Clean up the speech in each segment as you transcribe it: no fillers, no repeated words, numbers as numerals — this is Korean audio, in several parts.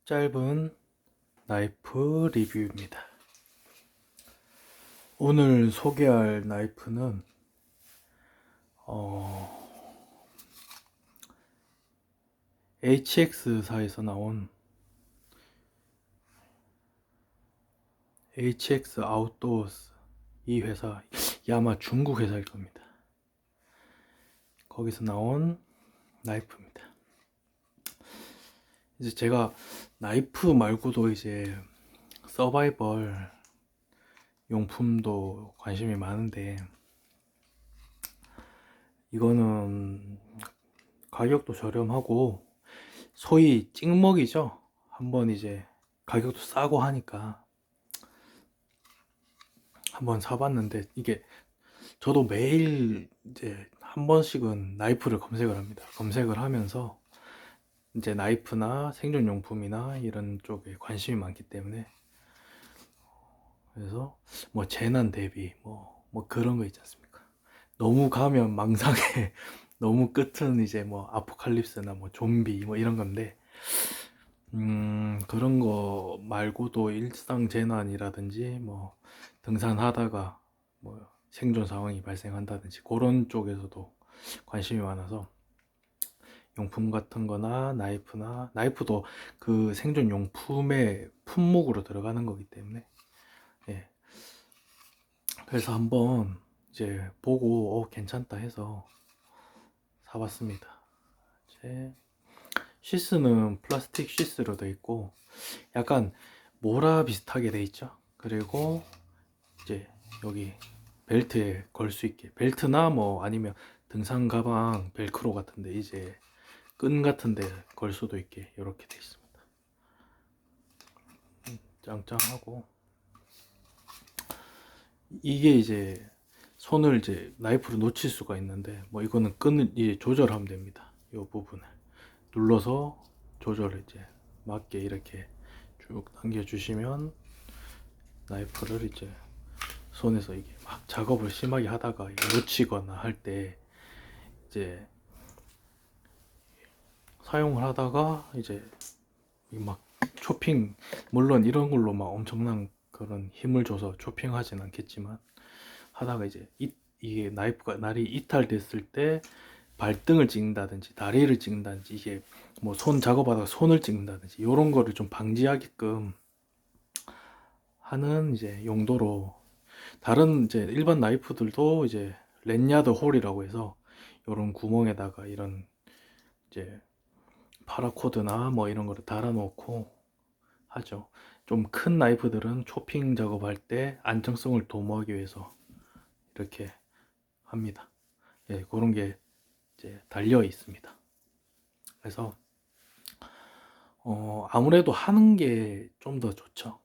짧은 나이프 리뷰입니다. 오늘 소개할 나이프는 HX사에서 나온 HX 아웃도어스, 이 회사 아마 중국 회사일 겁니다. 거기서 나온 나이프입니다. 이제 제가 나이프 말고도 이제 서바이벌 용품도 관심이 많은데, 이거는 가격도 저렴하고 소위 찍먹이죠. 한번 이제 가격도 싸고 하니까 한번 사봤는데, 이게 저도 매일 이제 한 번씩은 나이프를 검색을 합니다. 검색을 하면서 이제 나이프나 생존용품이나 이런 쪽에 관심이 많기 때문에, 그래서 뭐 재난 대비 뭐 그런 거 있지 않습니까? 너무 가면 망상에 너무 끝은 이제 뭐 아포칼립스나 뭐 좀비 뭐 이런 건데, 그런 거 말고도 일상 재난이라든지 뭐 등산하다가 뭐 생존 상황이 발생한다든지 그런 쪽에서도 관심이 많아서 용품 같은 거나 나이프도 그 생존 용품의 품목으로 들어가는 거기 때문에, 예. 그래서 한번 이제 보고 괜찮다 해서 사봤습니다. 이제 시스는 플라스틱 시스로 되어 있고 약간 모라 비슷하게 되어 있죠. 그리고 이제 여기 벨트에 걸 수 있게, 벨트나 뭐 아니면 등산 가방 벨크로 같은데 이제 끈 같은데 걸 수도 있게 이렇게 되어 있습니다. 짱짱하고, 이게 이제 손을 이제 나이프로 놓칠 수가 있는데, 뭐 이거는 끈을 이제 조절하면 됩니다. 이 부분을 눌러서 조절을 이제 맞게 이렇게 쭉 당겨 주시면 나이프를 이제 손에서 이게 막 작업을 심하게 하다가 놓치거나 할 때 이제 사용을 하다가 이제 막 초핑, 물론 이런 걸로 막 엄청난 그런 힘을 줘서 초핑하진 않겠지만, 하다가 이제 이게 나이프가 날이 이탈됐을 때 발등을 찍는다든지 다리를 찍는다든지, 이게 뭐 손 작업하다가 손을 찍는다든지 이런 거를 좀 방지하게끔 하는 이제 용도로, 다른 이제 일반 나이프들도 이제 랜야드 홀이라고 해서 이런 구멍에다가 이런 이제 파라코드나 뭐 이런 거를 달아 놓고 하죠. 좀 큰 나이프들은 초핑 작업할 때 안정성을 도모하기 위해서 이렇게 합니다. 예, 그런 게 이제 달려 있습니다. 그래서 아무래도 하는 게 좀 더 좋죠.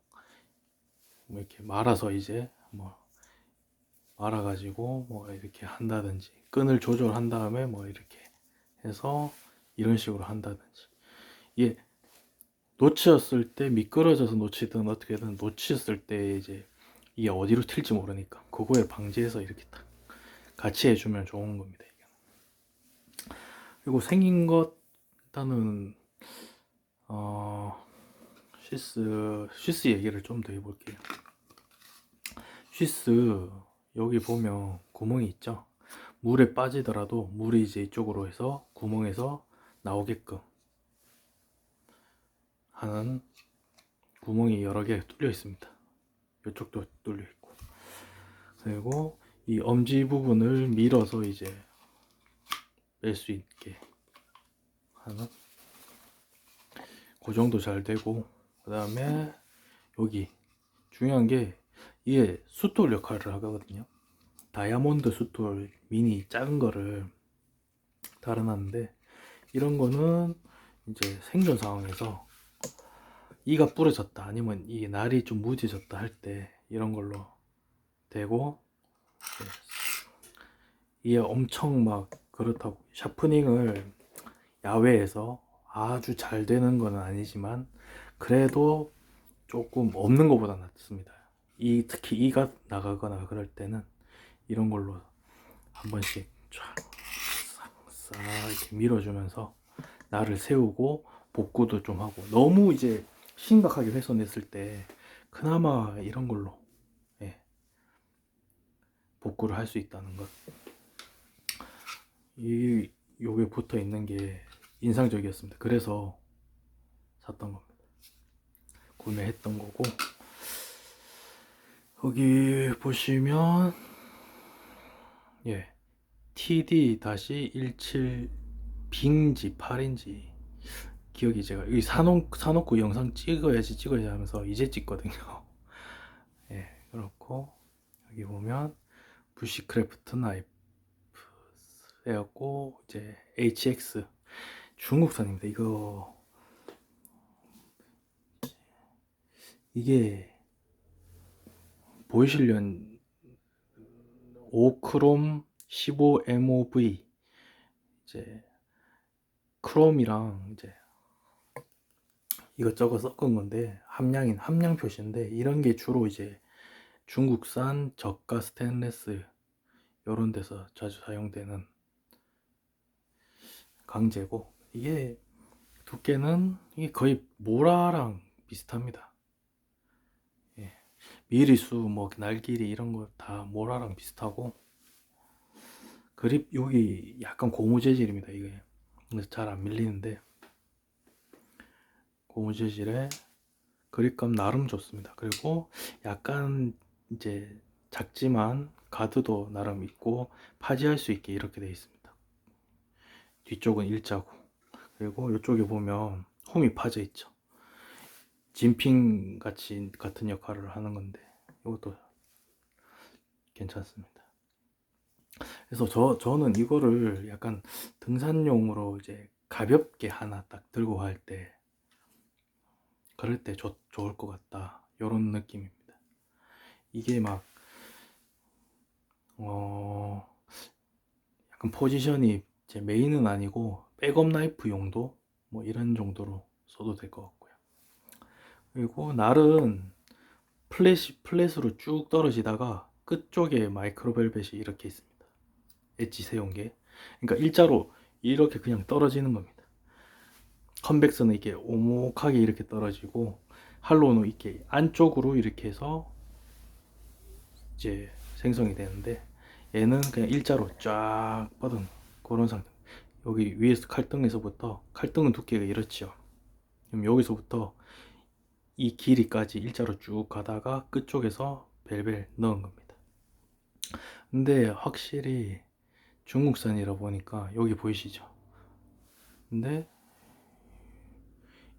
뭐 이렇게 말아서 이제 뭐 말아가지고 뭐 이렇게 한다든지, 끈을 조절한 다음에 뭐 이렇게 해서 이런 식으로 한다든지, 이게 놓쳤을 때 미끄러져서 놓치든 어떻게든 놓쳤을 때 이제 이게 어디로 튈지 모르니까 그거에 방지해서 이렇게 딱 같이 해주면 좋은 겁니다. 이게. 그리고 생긴 것 일단은 쉬스 얘기를 좀 더 해볼게요. 쉬스 여기 보면 구멍이 있죠. 물에 빠지더라도 물이 이제 이쪽으로 해서 구멍에서 나오게끔 하는 구멍이 여러 개 뚫려 있습니다. 이쪽도 뚫려 있고, 그리고 이 엄지 부분을 밀어서 이제 뺄 수 있게 하는, 그 정도 잘 되고, 그 다음에 여기 중요한 게 이게 숫돌 역할을 하거든요. 다이아몬드 숫돌 미니 작은 거를 달아놨는데, 이런 거는 이제 생존 상황에서 이가 부러졌다 아니면 이 날이 좀 무뎌졌다 할 때 이런 걸로 되고, 이게 엄청 막 그렇다고 샤프닝을 야외에서 아주 잘 되는 건 아니지만 그래도 조금 없는 것보다 낫습니다. 특히 이가 나가거나 그럴 때는 이런 걸로 한 번씩 쫙 이렇게 밀어주면서 날을 세우고 복구도 좀 하고, 너무 이제 심각하게 훼손했을 때 그나마 이런 걸로 예, 복구를 할 수 있다는 것. 요게 붙어 있는 게 인상적이었습니다. 그래서 샀던 겁니다. 구매했던 거고, 여기 보시면 예, TD-17 빙지 8인지 기억이, 제가 여기 사놓고 영상 찍어야지 하면서 이제 찍거든요. 예, 그렇고 여기 보면 부시크래프트 나이프 해갖고 이제 HX 중국산입니다. 이게 보이실련 5크롬 15MOV, 이제 크롬이랑 이제 이것저것 섞은 건데, 함량 표시인데, 이런 게 주로 이제 중국산 저가 스테인레스 이런 데서 자주 사용되는 강제고, 이게 두께는 이게 거의 모라랑 비슷합니다. 예. 미리수, 뭐 날길이 이런 거 다 모라랑 비슷하고, 그립 여기 약간 고무 재질입니다. 이게 그래서 잘 안 밀리는데, 고무 재질에 그립감 나름 좋습니다. 그리고 약간 이제 작지만 가드도 나름 있고 파지할 수 있게 이렇게 되어 있습니다. 뒤쪽은 일자고, 그리고 이쪽에 보면 홈이 파져 있죠. 진핑 같은 역할을 하는 건데, 이것도 괜찮습니다. 그래서 저는 이거를 약간 등산용으로 이제 가볍게 하나 딱 들고 갈 때, 그럴 때 좋을 것 같다, 이런 느낌입니다. 이게 막 약간 포지션이 제 메인은 아니고 백업 나이프 용도, 뭐 이런 정도로 써도 될 것 같고요. 그리고 날은 플랫으로 쭉 떨어지다가 끝쪽에 마이크로벨벳이 이렇게 있습니다. 엣지 세운 게. 그러니까 일자로 이렇게 그냥 떨어지는 겁니다. 컨벡스는 이렇게 오목하게 이렇게 떨어지고, 할로우는 이렇게 안쪽으로 이렇게 해서 이제 생성이 되는데, 얘는 그냥 일자로 쫙 뻗은 그런 상태. 여기 위에서 칼등은 두께가 이렇죠. 그럼 여기서부터 이 길이까지 일자로 쭉 가다가 끝쪽에서 벨벨 넣은 겁니다. 근데 확실히 중국산이라 보니까 여기 보이시죠? 근데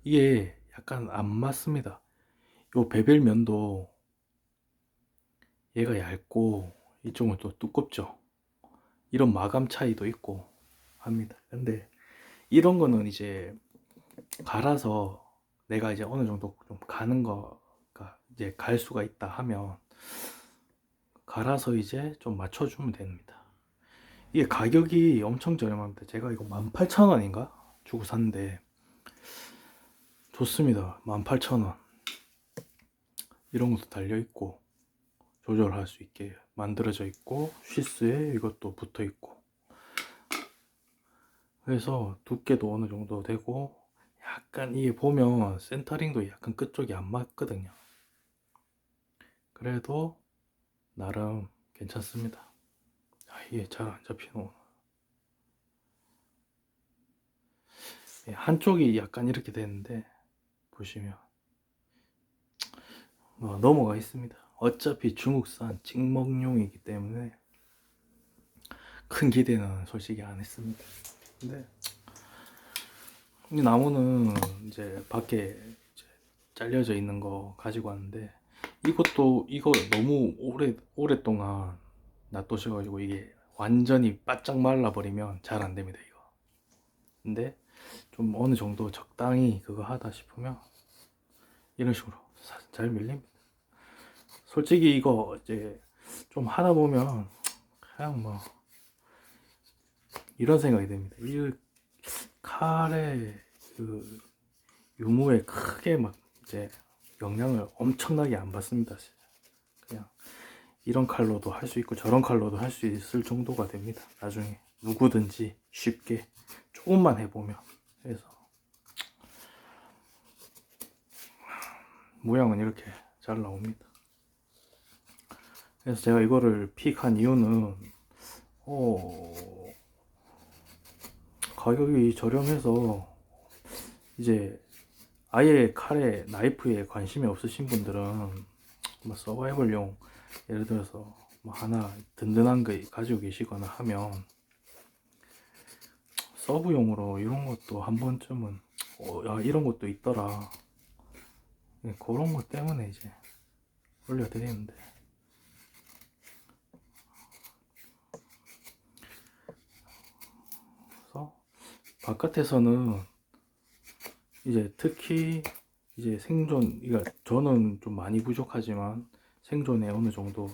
이게 약간 안 맞습니다. 요 베벨 면도 얘가 얇고 이쪽은 또 두껍죠. 이런 마감 차이도 있고 합니다. 근데 이런 거는 이제 갈아서 내가 이제 어느 정도 좀 가는 거가 이제 갈 수가 있다 하면 갈아서 이제 좀 맞춰주면 됩니다. 이게 가격이 엄청 저렴합니다. 제가 이거 18,000원인가 주고 샀는데 좋습니다. 18,000원. 이런 것도 달려있고 조절할 수 있게 만들어져 있고, 쉬스에 이것도 붙어 있고, 그래서 두께도 어느 정도 되고, 약간 이게 보면 센터링도 약간 끝쪽이 안 맞거든요. 그래도 나름 괜찮습니다. 이게 잘 안 잡히노. 한쪽이 약간 이렇게 되는데 보시면 넘어가 있습니다. 어차피 중국산 찍먹용이기 때문에 큰 기대는 솔직히 안 했습니다. 근데 이 나무는 이제 밖에 이제 잘려져 있는 거 가지고 왔는데, 이거 너무 오랫동안 놔두셔가지고 이게 완전히 바짝 말라버리면 잘 안 됩니다, 이거. 근데 좀 어느 정도 적당히 그거 하다 싶으면 이런 식으로 잘 밀립니다. 솔직히 이거 이제 좀 하다 보면 그냥 뭐 이런 생각이 듭니다. 이 칼의 그 유무에 크게 막 이제 영향을 엄청나게 안 받습니다. 그냥 이런 칼로도 할 수 있고 저런 칼로도 할 수 있을 정도가 됩니다. 나중에 누구든지 쉽게 조금만 해보면. 그래서 모양은 이렇게 잘 나옵니다. 그래서 제가 이거를 픽한 이유는 가격이 저렴해서 이제 아예 칼에 나이프에 관심이 없으신 분들은 뭐 서바이벌용 예를 들어서 뭐 하나 든든한 거 가지고 계시거나 하면 서브용으로 이런 것도 한 번쯤은 야 이런 것도 있더라, 그런 것 때문에 이제 올려드리는데, 그래서 바깥에서는 이제 특히 이제 생존, 그러니까 저는 좀 많이 부족하지만 생존에 어느 정도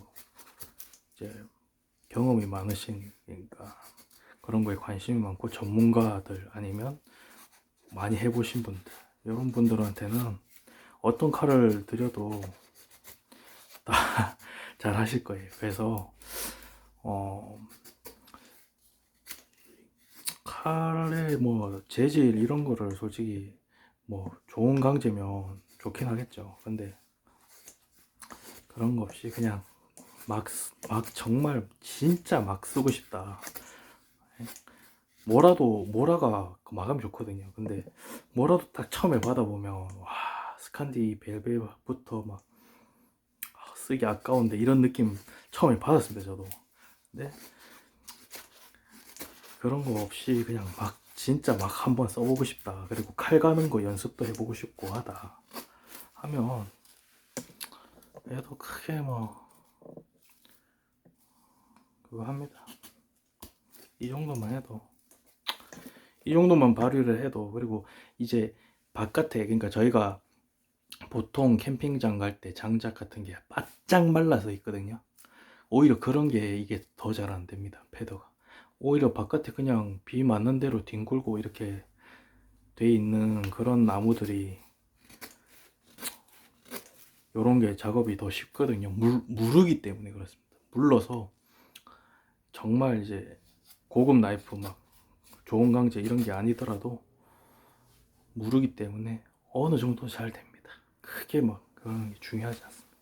이제 경험이 많으신, 그러니까 그런 거에 관심이 많고 전문가들 아니면 많이 해보신 분들, 이런 분들한테는 어떤 칼을 드려도 다 잘 하실 거예요. 그래서 칼의 뭐 재질 이런 거를 솔직히 뭐 좋은 강제면 좋긴 하겠죠. 근데 그런 거 없이 그냥 막 정말 진짜 막 쓰고 싶다. 모라가 마감이 좋거든요. 근데 모라도 딱 처음에 받아보면 와, 스칸디 벨벳부터 막 쓰기 아까운데 이런 느낌 처음에 받았습니다, 저도. 근데 그런 거 없이 그냥 막 진짜 막 한번 써보고 싶다, 그리고 칼 가는 거 연습도 해보고 싶고 하다 하면 얘도 크게 뭐 그거 합니다. 이 정도만 해도, 이 정도만 발휘를 해도, 그리고 이제 바깥에, 그러니까 저희가 보통 캠핑장 갈 때 장작 같은 게 바짝 말라서 있거든요. 오히려 그런 게 이게 더 잘 안 됩니다, 패더가. 오히려 바깥에 그냥 비 맞는 대로 뒹굴고 이렇게 돼 있는 그런 나무들이 요런 게 작업이 더 쉽거든요. 무르기 때문에 그렇습니다. 물러서 정말 이제 고급 나이프 막 좋은 강제 이런 게 아니더라도 무르기 때문에 어느 정도 잘 됩니다. 크게 막 그런 게 중요하지 않습니다.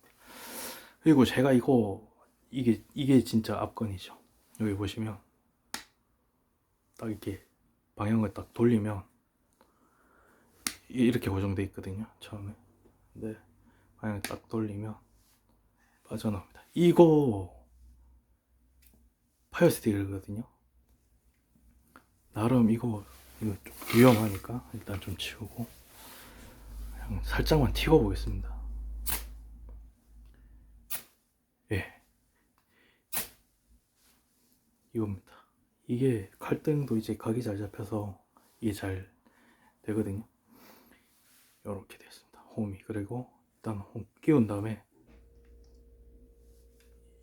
그리고 제가 이게 진짜 압권이죠. 여기 보시면 딱 이렇게 방향을 딱 돌리면 이렇게 고정돼 있거든요, 처음에. 근데 방향을 딱 돌리면 빠져나옵니다. 이거 파이어 스틱이거든요. 나름 이거 좀 위험하니까 일단 좀 치우고 그냥 살짝만 튀겨 보겠습니다. 예, 이겁니다. 이게 칼등도 이제 각이 잘 잡혀서 이게 잘 되거든요. 이렇게 됐습니다, 홈이. 그리고 일단 홈 끼운 다음에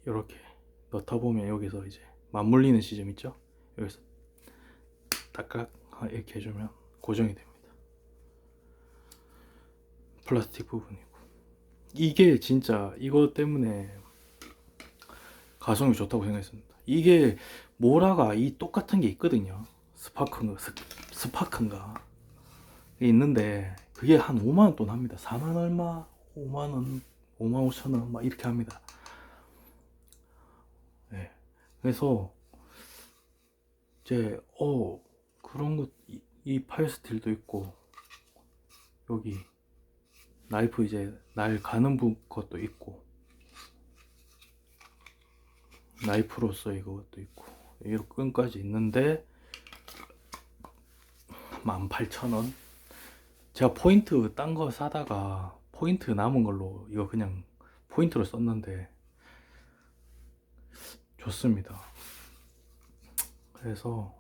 이렇게 넣다 보면 여기서 이제 맞물리는 지점 있죠? 여기서 딱딱 이렇게 해주면 고정이 됩니다. 플라스틱 부분이고, 이게 진짜 이거 때문에 가성비 좋다고 생각했습니다. 이게 모라가 이 똑같은 게 있거든요. 스파크인가 있는데 그게 한 5만원 돈 합니다. 4만 얼마, 5만원, 5만 5천원 막 이렇게 합니다. 네. 그래서 이제 그런 것, 이 파이어 스틸도 있고 여기 나이프 이제 날 가는 것도 있고 나이프로서 이것도 있고 이렇게 끈까지 있는데 18,000원. 제가 포인트 딴 거 사다가 포인트 남은 걸로 이거 그냥 포인트로 썼는데 좋습니다. 그래서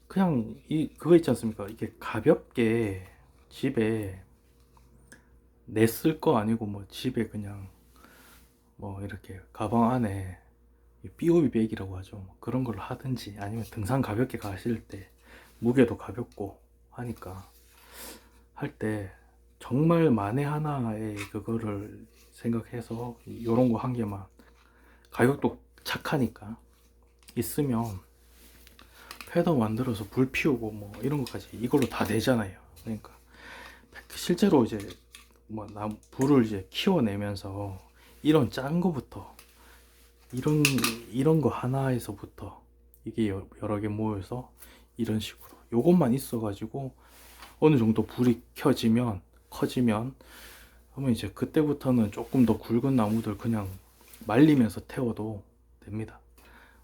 그냥 그거 있지 않습니까? 이게 가볍게 집에 내 쓸 거 아니고 뭐 집에 그냥 뭐 이렇게 가방 안에 삐오비 백이라고 하죠. 뭐 그런 걸 하든지 아니면 등산 가볍게 가실 때 무게도 가볍고 하니까 할 때 정말 만에 하나의 그거를 생각해서 요런 거 한 개만, 가격도 착하니까 있으면 패더 만들어서 불 피우고 뭐 이런 것까지 이걸로 다 되잖아요. 그러니까 실제로 이제 뭐 불을 이제 키워내면서 이런 짠 거부터 이런 거 하나에서부터 이게 여러 개 모여서 이런 식으로 요것만 있어 가지고 어느 정도 불이 켜지면 커지면 그러면 이제 그때부터는 조금 더 굵은 나무들 그냥 말리면서 태워도 됩니다.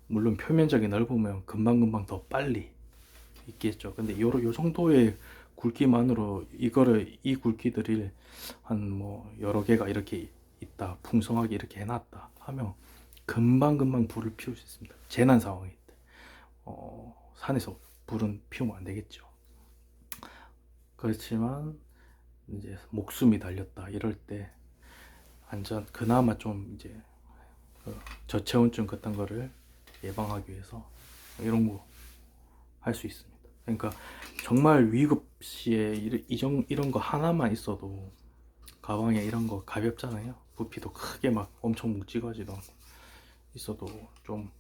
물론 표면적이 넓으면 금방금방 더 빨리 있겠죠. 근데 요 정도의 굵기만으로 이 굵기들이 한 뭐 여러 개가 이렇게 있다, 풍성하게 이렇게 해놨다 하면 금방금방 불을 피울 수 있습니다. 재난 상황일 때. 산에서 불은 피우면 안 되겠죠. 그렇지만 이제 목숨이 달렸다 이럴 때 그나마 좀 이제 저체온증 같은 거를 예방하기 위해서 이런 거 할 수 있습니다. 그러니까 정말 위급 시에 이런 거 하나만 있어도 가방에 이런 거 가볍잖아요. 부피도 크게 막 엄청 묵직하지도 않고 있어도 좀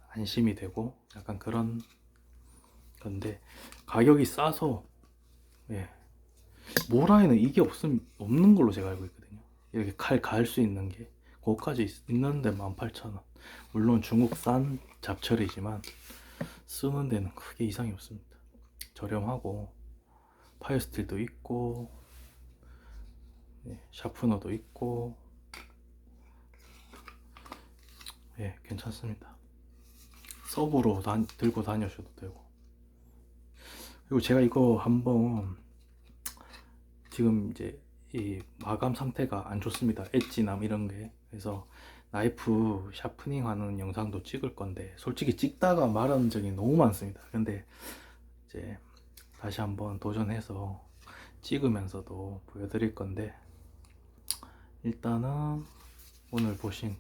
안심이 되고 약간 그런 건데 가격이 싸서 예. 모라에는 이게 없는 걸로 제가 알고 있거든요. 이렇게 칼 갈 수 있는 게 그거까지 있는데 18,000원. 물론 중국산 잡철이지만 쓰는 데는 크게 이상이 없습니다. 저렴하고 파이어스틸도 있고 샤프너도 있고 괜찮습니다. 서브로 들고 다녀셔도 되고. 그리고 제가 이거 한번 지금 이제 이 마감 상태가 안 좋습니다. 엣지남 이런 게. 그래서 나이프 샤프닝 하는 영상도 찍을 건데 솔직히 찍다가 말하는 적이 너무 많습니다. 근데 이제 다시 한번 도전해서 찍으면서도 보여드릴 건데 일단은 오늘 보신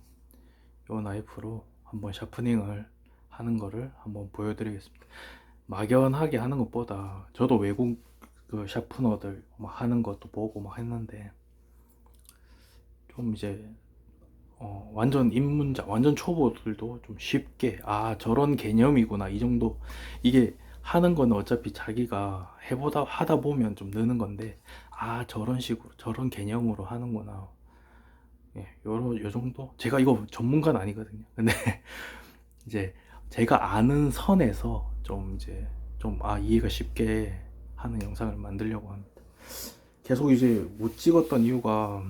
이 나이프로 한번 샤프닝을 하는 거를 한번 보여드리겠습니다. 막연하게 하는 것보다 저도 외국 그 샤프너들 막 하는 것도 보고 막 했는데 좀 이제 완전 입문자 완전 초보들도 좀 쉽게 저런 개념이구나 이 정도. 이게 하는 거는 어차피 자기가 해보다 하다 보면 좀 느는 건데 저런 식으로 저런 개념으로 하는구나. 요 정도. 제가 이거 전문가는 아니거든요. 근데 이제 제가 아는 선에서 좀 이제 이해가 쉽게 하는 영상을 만들려고 합니다. 계속 이제 못 찍었던 이유가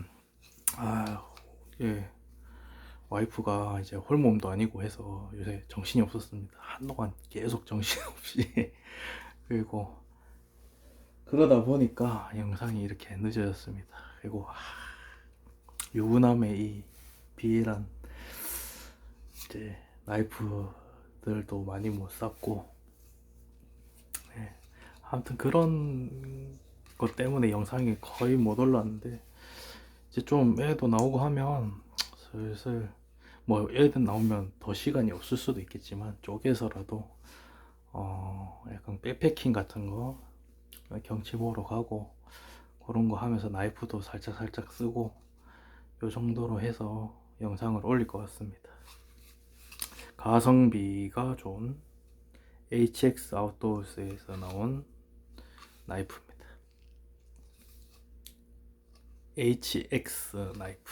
와이프가 이제 홀몸도 아니고 해서 요새 정신이 없었습니다. 한동안 계속 정신없이 그리고 그러다 보니까 영상이 이렇게 늦어졌습니다. 그리고 유부남의 이 비일한 이제 나이프들도 많이 못 샀고 아무튼 그런 것 때문에 영상이 거의 못 올랐는데 이제 좀 애도 나오고 하면 슬슬 뭐 애들 나오면 더 시간이 없을 수도 있겠지만 쪼개서라도 약간 백패킹 같은 거 경치 보러 가고 그런 거 하면서 나이프도 살짝 쓰고 요 정도로 해서 영상을 올릴 것 같습니다. 가성비가 좋은 HX 아웃도어스에서 나온 나이프입니다. HX 나이프.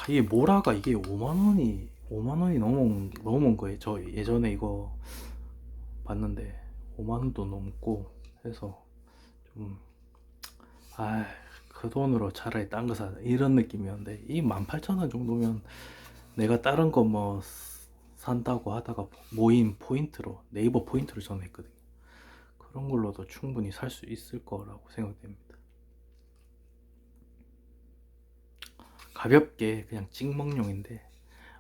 이게 모라가 이게 5만원이 넘은 거예요. 저 예전에 이거 봤는데 5만원도 넘고 해서 좀 그 돈으로 차라리 딴 거 사자 이런 느낌이었는데 이 18,000원 정도면 내가 다른 거 뭐 산다고 하다가 모임 포인트로 네이버 포인트로 전했거든요. 그런 걸로도 충분히 살 수 있을 거라고 생각됩니다. 가볍게 그냥 찍먹용인데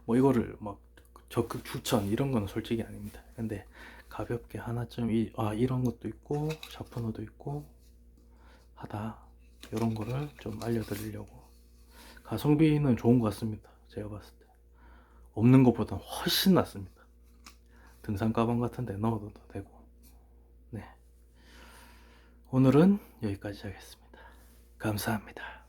뭐 이거를 막 적극 추천 이런 건 솔직히 아닙니다. 근데 가볍게 하나쯤 이런 것도 있고 샤프너도 있고 하다 이런 거를 좀 알려드리려고. 가성비는 좋은 것 같습니다. 제가 봤을 때 없는 것보다 훨씬 낫습니다. 등산 가방 같은 데 넣어도 되고. 네, 오늘은 여기까지 하겠습니다. 감사합니다.